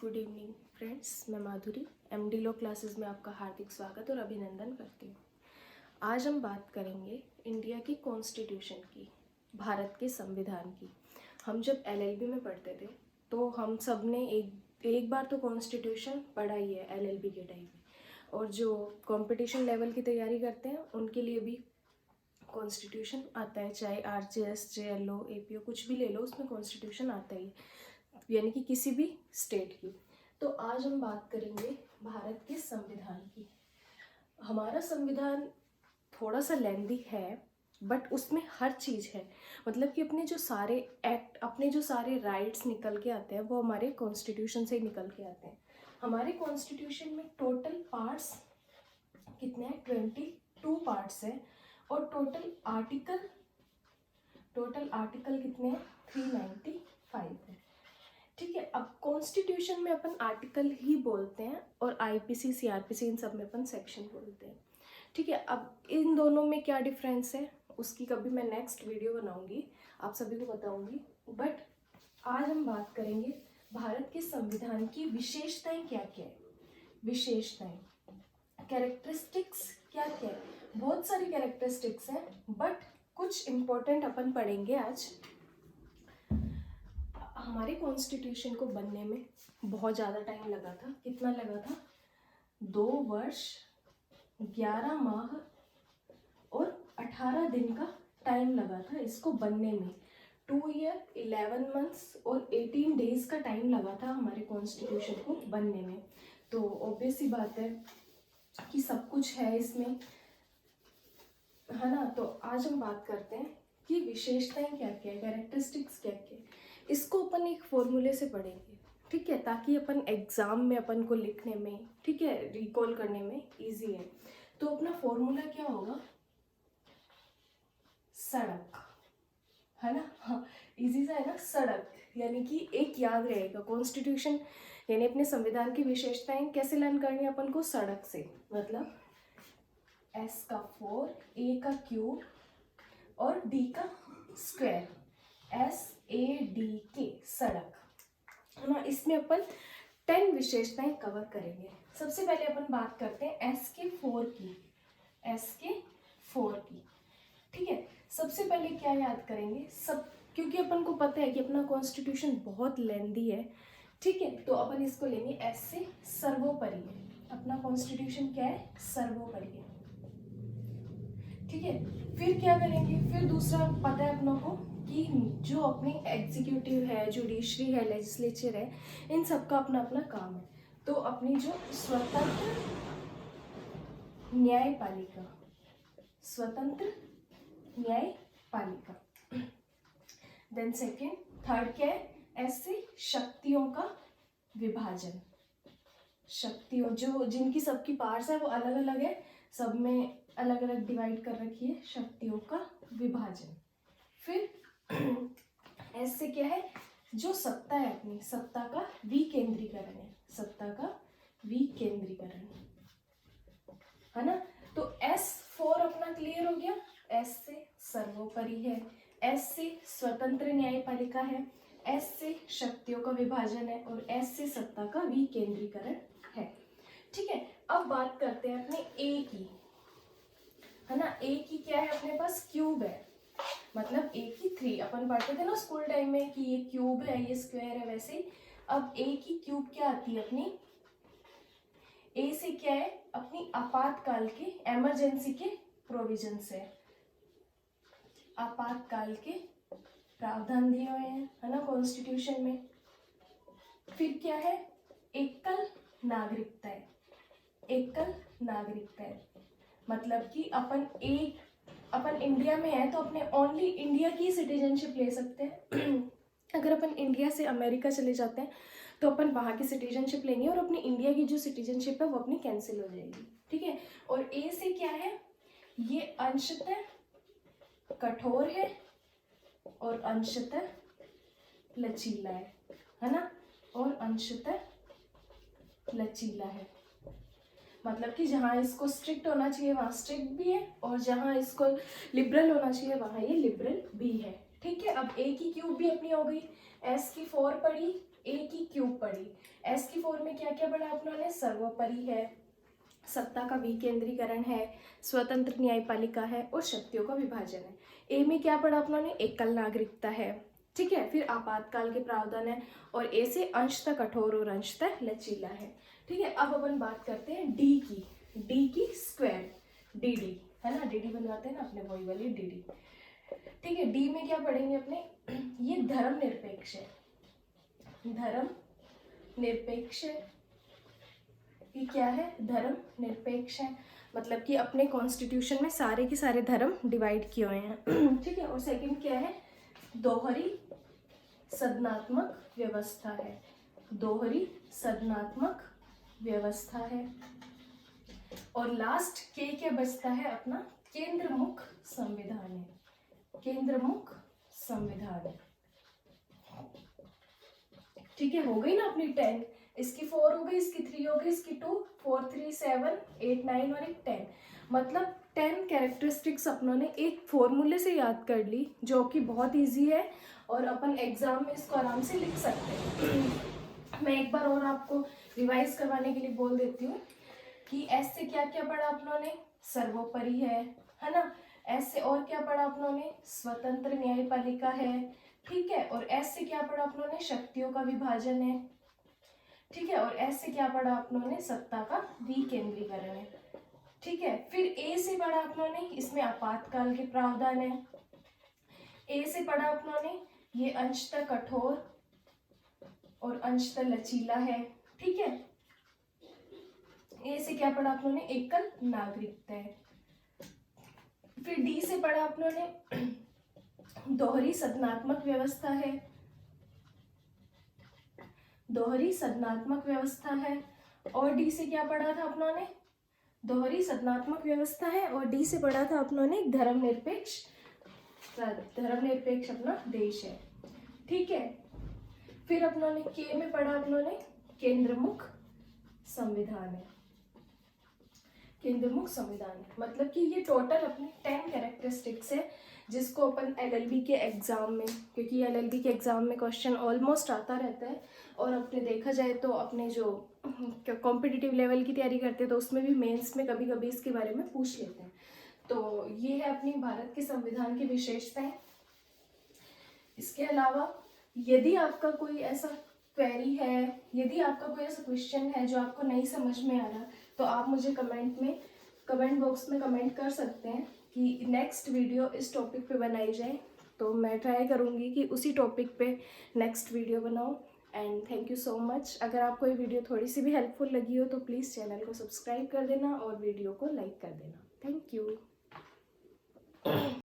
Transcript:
Good evening friends, मैं माधुरी MD law classes में आपका हार्दिक स्वागत और अभिनंदन करती हूँ। आज हम बात करेंगे इंडिया की कॉन्स्टिट्यूशन की, भारत के संविधान की। हम जब एलएलबी में पढ़ते थे तो हम सब ने एक बार तो कॉन्स्टिट्यूशन पढ़ा ही है एलएलबी के टाइम में, और जो कंपटीशन लेवल की तैयारी करते हैं उनके लिए भी कॉन्स्टिट्यूशन आता है, चाहे आरजेएस, जेएलओ, एपीओ कुछ भी ले लो, उसमें कॉन्स्टिट्यूशन आता ही है, यानी कि किसी भी स्टेट की। तो आज हम बात करेंगे भारत के संविधान की। हमारा संविधान थोड़ा सा लेंदी है, बट उसमें हर चीज़ है। मतलब कि अपने जो सारे एक्ट, अपने जो सारे राइट्स निकल के आते हैं वो हमारे कॉन्स्टिट्यूशन से ही निकल के आते हैं। हमारे कॉन्स्टिट्यूशन में टोटल पार्ट्स कितने हैं? 22 पार्ट्स हैं, और टोटल आर्टिकल कितने हैं? 395 है। ठीक है। अब कॉन्स्टिट्यूशन में अपन आर्टिकल ही बोलते हैं और आईपीसी, सीआरपीसी इन सब में अपन सेक्शन बोलते हैं। ठीक है। अब इन दोनों में क्या डिफरेंस है उसकी कभी मैं नेक्स्ट वीडियो बनाऊंगी, आप सभी को बताऊंगी। बट आज हम बात करेंगे भारत के संविधान की विशेषताएं क्या क्या है। विशेषताएं, कैरेक्टरिस्टिक्स क्या क्या है? बहुत सारी कैरेक्टरिस्टिक्स हैं, बट कुछ इम्पोर्टेंट अपन पढ़ेंगे आज। हमारे कॉन्स्टिट्यूशन को बनने में बहुत ज़्यादा टाइम लगा था। कितना लगा था? 2 वर्ष 11 माह और 18 दिन का टाइम लगा था इसको बनने में। 2 ईयर 11 मंथ्स और 18 डेज का टाइम लगा था हमारे कॉन्स्टिट्यूशन को बनने में। तो ऑब्वियस सी बात है कि सब कुछ है इसमें, है ना। तो आज हम बात करते हैं कि विशेषताएं क्या क्या है, कैरेक्टरिस्टिक्स क्या क्या है। इसको अपन एक फॉर्मूले से पढ़ेंगे, ठीक है, ताकि अपन एग्जाम में अपन को लिखने में, ठीक है, रिकॉल करने में इजी है। तो अपना फॉर्मूला क्या होगा? सड़क, है ना। हाँ, इजी सा है ना, सड़क। यानी कि एक याद रहेगा, कॉन्स्टिट्यूशन यानी अपने संविधान की विशेषताएं कैसे लर्न करनी है अपन को? सड़क से। मतलब S का 4, A का क्यूब और D का स्क्वायर, SADK, सड़क, है ना। इसमें अपन 10 विशेषताएं कवर करेंगे। सबसे पहले अपन बात करते हैं SK4 की। SK4 की, ठीक है। सबसे पहले क्या याद करेंगे सब, क्योंकि अपन को पता है कि अपना कॉन्स्टिट्यूशन बहुत लेंदी है, ठीक है। तो अपन इसको लेंगे S से सर्वोपरि है। अपना कॉन्स्टिट्यूशन क्या है? सर्वोपरि है, ठीक है। फिर क्या करेंगे? फिर दूसरा पता है अपनों को कि जो अपनी एग्जीक्यूटिव है, जुडिशरी है, लेजिस्लेचर है, इन सब का अपना अपना काम है। तो अपनी जो स्वतंत्र न्यायपालिका, स्वतंत्र न्यायपालिका। देन सेकेंड, थर्ड क्या है? ऐसे शक्तियों का विभाजन। शक्तियों, जो जिनकी सबकी पार्ट्स है वो अलग अलग है, सब में अलग अलग डिवाइड कर रखी है, शक्तियों का विभाजन। फिर ऐसे क्या है? जो सत्ता है, अपनी सत्ता का विकेंद्रीकरण है, सत्ता का विकेंद्रीकरण, है ना। तो S4 अपना क्लियर हो गया। S से सर्वोपरि है, S से स्वतंत्र न्यायपालिका है, S से शक्तियों का विभाजन है और S से सत्ता का विकेंद्रीकरण है, ठीक है। अब बात करते हैं अपने A की, है ना। A की क्या है? अपने पास क्यूब है, मतलब A की 3। अपन पढ़ते थे ना स्कूल टाइम में कि ये क्यूब है, ये स्क्वायर है, वैसे ही अब A की क्यूब क्या आती है अपनी? A से क्या है? अपनी आपातकाल के, इमरजेंसी के प्रोविजन से, आपातकाल के प्रावधान दिए हुए हैं, है ना, कॉन्स्टिट्यूशन में। फिर क्या है? एकल नागरिकता है, एकल नागरिकता है। मतलब कि अपन इंडिया में है तो अपने ओनली इंडिया की सिटीजनशिप ले सकते हैं। अगर अपन इंडिया से अमेरिका चले जाते हैं तो अपन वहाँ की सिटीजनशिप लेंगे और अपनी इंडिया की जो सिटीजनशिप है वो अपनी कैंसिल हो जाएगी, ठीक है। और ए से क्या है? ये अंशतः कठोर है और अंशतः लचीला है ना, और अंशतः लचीला है। मतलब कि जहाँ इसको स्ट्रिक्ट होना चाहिए वहाँ स्ट्रिक्ट भी है, और जहाँ इसको लिबरल होना चाहिए वहाँ ये लिबरल भी है, ठीक है। अब A की क्यूब भी अपनी हो गई, S की 4 पड़ी, ए की क्यूब पढ़ी, एस की फॉर्म में क्या क्या पढ़ा आप लोगों ने, सर्वोपरि है, सत्ता का विकेंद्रीकरण है, स्वतंत्र न्यायपालिका है और शक्तियों का विभाजन है। ए में क्या पढ़ा आप लोगों ने, एकल नागरिकता है, ठीक है। फिर आपातकाल के प्रावधान है और ए से अंशतः कठोर और अंशतः लचीला है, ठीक है। अब अपन बात करते हैं डी की स्क्वायर, डी है ना, डी बनवाते हैं ना अपने, वही वाली डी, ठीक है। डी में क्या पढ़ेंगे अपने, ये धर्मनिरपेक्ष है, धर्मनिरपेक्ष, ये क्या है, धर्मनिरपेक्ष है, मतलब कि अपने कॉन्स्टिट्यूशन में सारे के सारे धर्म डिवाइड किए हुए हैं, ठीक है। और सेकंड क्या है, दोहरी सदनात्मक व्यवस्था है, दोहरी सदनात्मक व्यवस्था है। और लास्ट के क्या बचता है अपना, केंद्रमुख संविधान है, केंद्रमुख संविधान, ठीक है। हो गई ना अपनी 10, इसकी 4 हो गई, इसकी 3 हो गई, इसकी 2, 4, 3, 7, 8, 9 और एक 10, मतलब 10 कैरेक्टरिस्टिक्स अपनों ने एक फॉर्मूले से याद कर ली, जो कि बहुत इजी है और अपन एग्जाम में इसको आराम से लिख सकते हैं। मैं एक बार और आपको रिवाइज करवाने के लिए बोल देती हूँ कि एस से क्या क्या पढ़ा आप लोगों ने, सर्वोपरि है ना। एस से और क्या पढ़ा आप लोगों ने, स्वतंत्र न्यायपालिका है, ठीक है। और एस से क्या पढ़ा आप लोगों ने, शक्तियों का विभाजन है, ठीक है। और एस से क्या पढ़ा आप लोगों ने, सत्ता का विकेंद्रीकरण है, ठीक है। फिर ए से पढ़ा आप लोगों ने, इसमें आपातकाल के प्रावधान है। ए से पढ़ा आप लोगों ने, ये अंशतः कठोर और अंशतः लचीला है, ठीक है। ए से क्या पढ़ा आप लोगों ने, एकल नागरिकता है। फिर डी से पढ़ा आप लोगों ने, दोहरी सदनात्मक व्यवस्था है, दोहरी सदनात्मक व्यवस्था है। और डी से क्या पढ़ा था आप लोगों ने, दोहरी सदनात्मक व्यवस्था है। और डी से पढ़ा था आप लोगों ने, धर्मनिरपेक्ष अपना देश है, ठीक है। फिर अपनों ने के में पढ़ा आप लोगों ने, केंद्रमुख संविधान है, केंद्रमुख संविधान है, मतलब कि ये टोटल अपनी 10 कैरेक्टरिस्टिक्स है, जिसको अपन एलएलबी के एग्जाम में, क्योंकि एलएलबी के एग्जाम में क्वेश्चन ऑलमोस्ट आता रहता है, और अपने देखा जाए तो अपने जो कॉम्पिटिटिव लेवल की तैयारी करते हैं तो उसमें भी मेंस में कभी कभी इसके बारे में पूछ लेते हैं। तो ये है अपनी भारत के संविधान की विशेषताएं। इसके अलावा यदि आपका कोई ऐसा क्वेरी है, यदि आपका कोई ऐसा क्वेश्चन है जो आपको नहीं समझ में आ रहा, तो आप मुझे कमेंट बॉक्स में कमेंट कर सकते हैं कि नेक्स्ट वीडियो इस टॉपिक पे बनाई जाए। तो मैं ट्राई करूँगी कि उसी टॉपिक पे नेक्स्ट वीडियो बनाऊँ। And thank you so much. अगर आपको ये वीडियो थोड़ी सी भी हेल्पफुल लगी हो तो प्लीज़ चैनल को सब्सक्राइब कर देना और वीडियो को लाइक कर देना। Thank you.